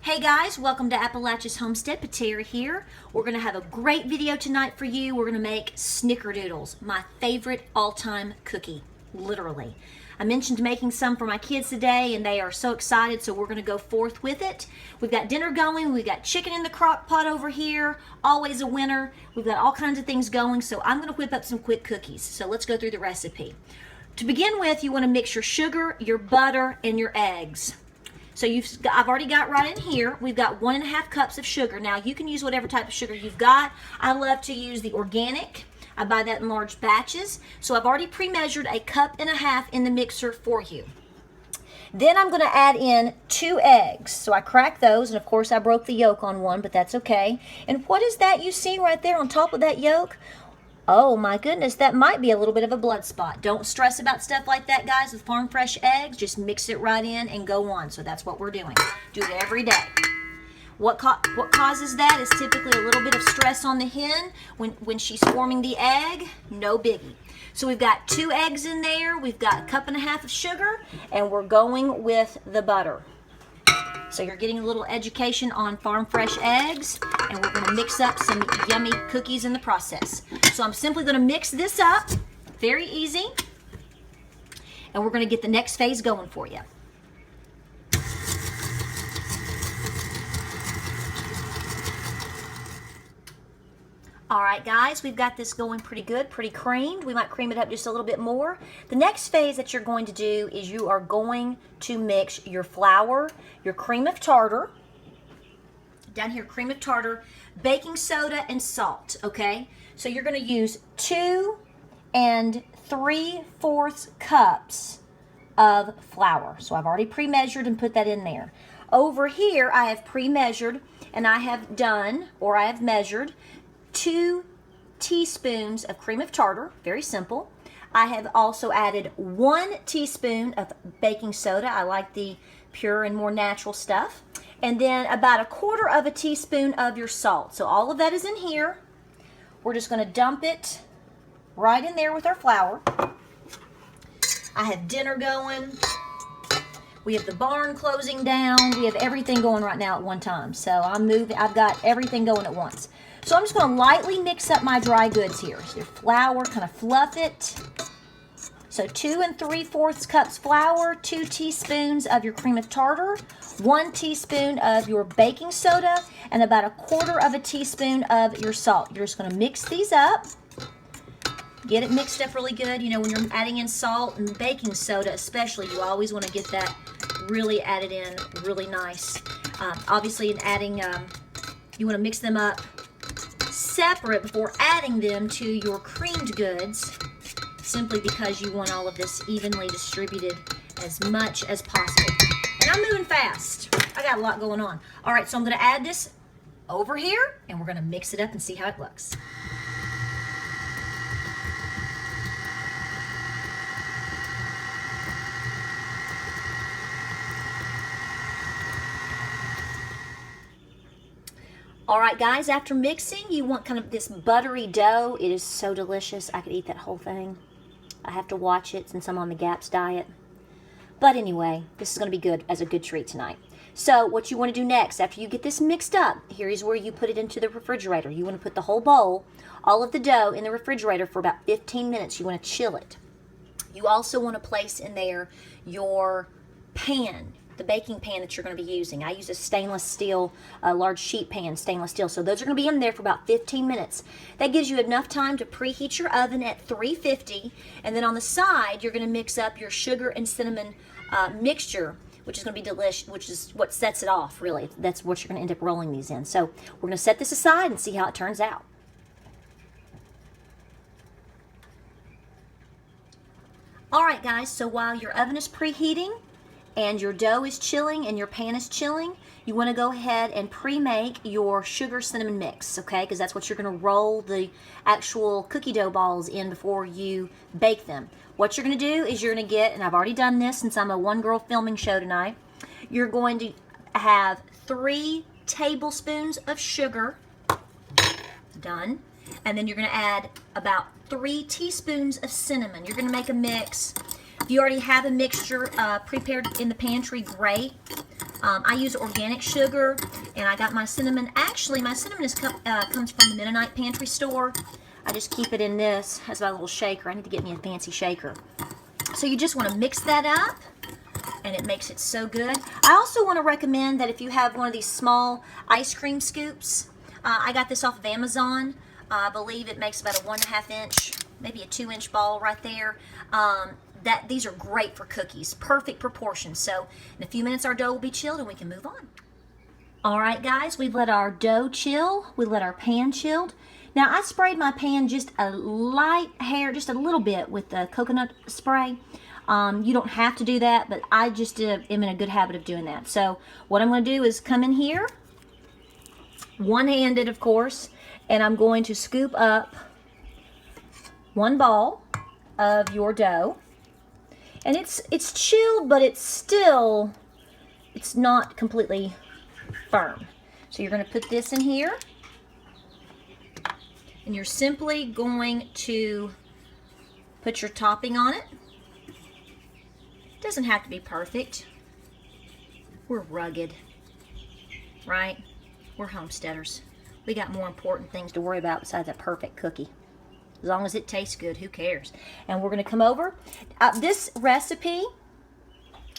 Hey guys, welcome to Appalachia's Homestead. Patera here. We're going to have a great video tonight for you. We're going to make Snickerdoodles, my favorite all-time cookie, literally. I mentioned making some for my kids today and they are so excited, so we're going to go forth with it. We've got dinner going, we've got chicken in the crock pot over here, always a winner. We've got all kinds of things going, so I'm going to whip up some quick cookies. So let's go through the recipe. To begin with, you want to mix your sugar, your butter, and your eggs. So I've already got right in here, we've got 1.5 cups of sugar. Now you can use whatever type of sugar you've got. I love to use the organic. I buy that in large batches. So I've already pre-measured 1.5 cups in the mixer for you. Then I'm gonna add in 2 eggs. So I cracked those, and of course I broke the yolk on one, but that's okay. And what is that you see right there on top of that yolk? Oh my goodness, that might be a little bit of a blood spot. Don't stress about stuff like that, guys, with farm fresh eggs. Just mix it right in and go on. So that's what we're doing. Do it every day. What causes that is typically a little bit of stress on the hen when she's forming the egg. No biggie. So we've got 2 eggs in there. We've got 1.5 cups of sugar, and we're going with the butter. So you're getting a little education on farm fresh eggs, and we're going to mix up some yummy cookies in the process. So I'm simply going to mix this up, very easy, and we're going to get the next phase going for you. All right, guys, we've got this going pretty good, pretty creamed. We might cream it up just a little bit more. The next phase that you're going to do is you are going to mix your flour, your cream of tartar, down here, cream of tartar, baking soda, and salt, okay? So you're going to use 2 3/4 cups of flour. So I've already pre-measured and put that in there. Over here, I have pre-measured, and I have done, or I have measured, 2 teaspoons of cream of tartar, very simple. I have also added 1 teaspoon of baking soda. I like the pure and more natural stuff. And then about 1/4 teaspoon of your salt. So all of that is in here. We're just going to dump it right in there with our flour. I have dinner going. We have the barn closing down. We have everything going right now at one time. So I've got everything going at once. So I'm just going to lightly mix up my dry goods here. So your flour, kind of fluff it. So 2 3/4 cups flour, 2 teaspoons of your cream of tartar, 1 teaspoon of your baking soda, and about 1/4 teaspoon of your salt. You're just going to mix these up. Get it mixed up really good. You know, when you're adding in salt and baking soda especially, you always want to get that really added in really nice. Obviously, in adding, you want to mix them up separate before adding them to your creamed goods, simply because you want all of this evenly distributed as much as possible. And I'm moving fast. I got a lot going on. All right, so I'm going to add this over here, and we're going to mix it up and see how it looks. All right, guys, after mixing, you want kind of this buttery dough. It is so delicious. I could eat that whole thing. I have to watch it since I'm on the GAPS diet. But anyway, this is going to be good as a good treat tonight. So what you want to do next, after you get this mixed up, here is where you put it into the refrigerator. You want to put the whole bowl, all of the dough, in the refrigerator for about 15 minutes. You want to chill it. You also want to place in there your pan, the baking pan that you're going to be using. I use a stainless steel, large sheet pan, stainless steel. So those are going to be in there for about 15 minutes. That gives you enough time to preheat your oven at 350. And then on the side, you're going to mix up your sugar and cinnamon mixture, which is going to be delicious, which is what sets it off, really. That's what you're going to end up rolling these in. So we're going to set this aside and see how it turns out. All right, guys, so while your oven is preheating, and your dough is chilling and your pan is chilling, you want to go ahead and pre-make your sugar cinnamon mix, okay? Because that's what you're going to roll the actual cookie dough balls in before you bake them. What you're going to do is you're going to get, and I've already done this since I'm a one-girl filming show tonight, you're going to have 3 tablespoons of sugar, done, and then you're going to add about 3 teaspoons of cinnamon. You're going to make a mix. If you already have a mixture prepared in the pantry, great. I use organic sugar, and I got my cinnamon. Actually, my cinnamon comes from the Mennonite Pantry store. I just keep it in this as my little shaker. I need to get me a fancy shaker. So you just want to mix that up, and it makes it so good. I also want to recommend that if you have one of these small ice cream scoops, I got this off of Amazon. I believe it makes about a 1.5 inch, maybe a 2-inch ball right there. These are great for cookies, perfect proportions. So in a few minutes our dough will be chilled and we can move on. All right, guys, we've let our dough chill. We let our pan chilled. Now I sprayed my pan just a light hair, just a little bit with the coconut spray. You don't have to do that, but I just am in a good habit of doing that. So what I'm going to do is come in here, one-handed of course, and I'm going to scoop up one ball of your dough. And it's chilled, but it's not completely firm. So you're going to put this in here, and you're simply going to put your topping on it. It doesn't have to be perfect. We're rugged, right? We're homesteaders. We got more important things to worry about besides a perfect cookie. As long as it tastes good, who cares? And we're going to come over. This recipe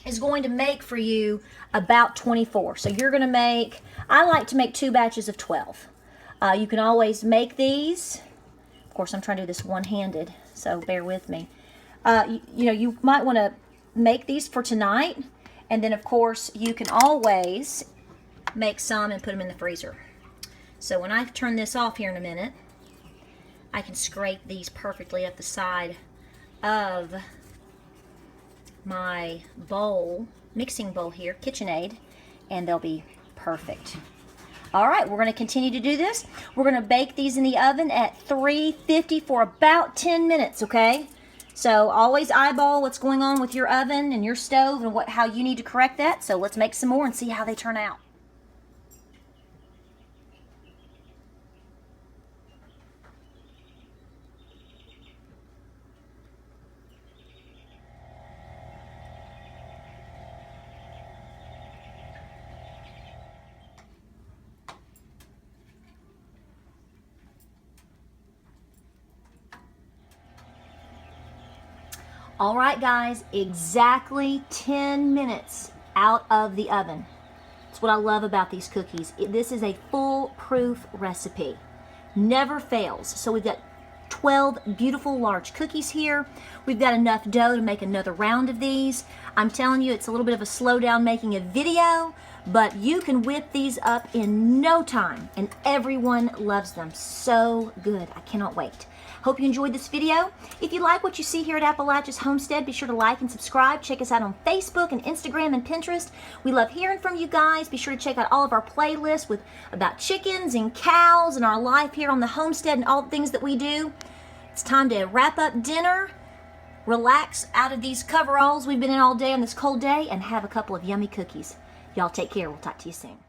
is going to make for you about 24. So you're going to make, I like to make 2 batches of 12. You can always make these. Of course, I'm trying to do this one-handed, so bear with me. You might want to make these for tonight. And then, of course, you can always make some and put them in the freezer. So when I turn this off here in a minute, I can scrape these perfectly up the side of my bowl, mixing bowl here, KitchenAid, and they'll be perfect. All right, we're going to continue to do this. We're going to bake these in the oven at 350 for about 10 minutes, okay? So always eyeball what's going on with your oven and your stove and how you need to correct that. So let's make some more and see how they turn out. All right, guys, exactly 10 minutes out of the oven. That's what I love about these cookies. This is a foolproof recipe. Never fails. So we've got 12 beautiful large cookies here. We've got enough dough to make another round of these. I'm telling you, it's a little bit of a slowdown making a video, but you can whip these up in no time, and everyone loves them. So good. I cannot wait. Hope you enjoyed this video. If you like what you see here at Appalachia's Homestead, be sure to like and subscribe. Check us out on Facebook and Instagram and Pinterest. We love hearing from you guys. Be sure to check out all of our playlists about chickens and cows and our life here on the homestead and all the things that we do. It's time to wrap up dinner, relax out of these coveralls we've been in all day on this cold day, and have a couple of yummy cookies. Y'all take care. We'll talk to you soon.